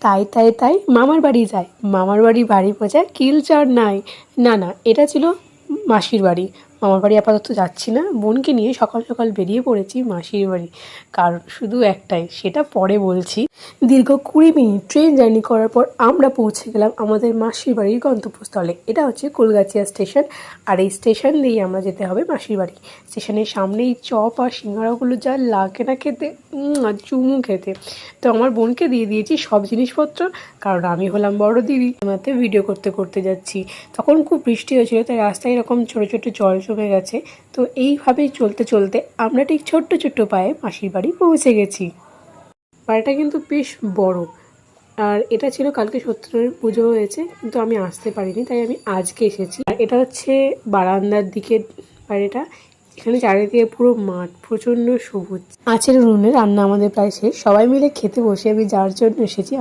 তাই তাই তাই মামার বাড়ি যায়, মামার বাড়ি বাড়ি পৌঁছায় কিলচার নাই। না না, এটা ছিল মাসির বাড়ি। মামার বাড়ি আপাতত যাচ্ছি না, বোনকে নিয়ে সকাল সকাল বেরিয়ে পড়েছি মাসির বাড়ি। কারণ শুধু একটাই, সেটা পরে বলছি। দীর্ঘ 20 মিনিট ট্রেন জার্নি করার পর আমরা পৌঁছে গেলাম আমাদের মাসির বাড়ির গন্তব্যস্থলে। এটা হচ্ছে কলগাছিয়া স্টেশন, আর এই স্টেশন দিয়েই আমরা যেতে হবে মাসির বাড়ি। স্টেশনের সামনেই চপ আর সিঙ্গাড়াগুলো যা লাগে না খেতে, আর চুমু খেতে। তো আমার বোনকে দিয়ে দিয়েছি সব জিনিসপত্র, কারণ আমি হলাম বড় দিদি। আমাতে ভিডিও করতে করতে যাচ্ছি। তখন খুব বৃষ্টি হয়েছিল, তাই রাস্তায় এরকম ছোটো ছোটো জল জমে গেছে। তো এইভাবেই চলতে চলতে আমরা ঠিক ছোট্ট ছোট্ট পায়ে মাসির বাড়ি পৌঁছে গেছি। বাড়িটা কিন্তু বেশ বড়, আর এটা ছিল কালকে সত্যনারায়ণ পুজো হয়েছে, কিন্তু আমি আসতে পারিনি, তাই আমি আজকে এসেছি। আর এটা হচ্ছে বারান্দার দিকে বাড়িটা। এখানে চারিদিকে পুরো মাঠ, প্রচণ্ড সবুজ। আঁচের উনুনে রান্না আমাদের প্রায় শেষ। সবাই মিলে খেতে বসে আমি যার জন্য এসেছি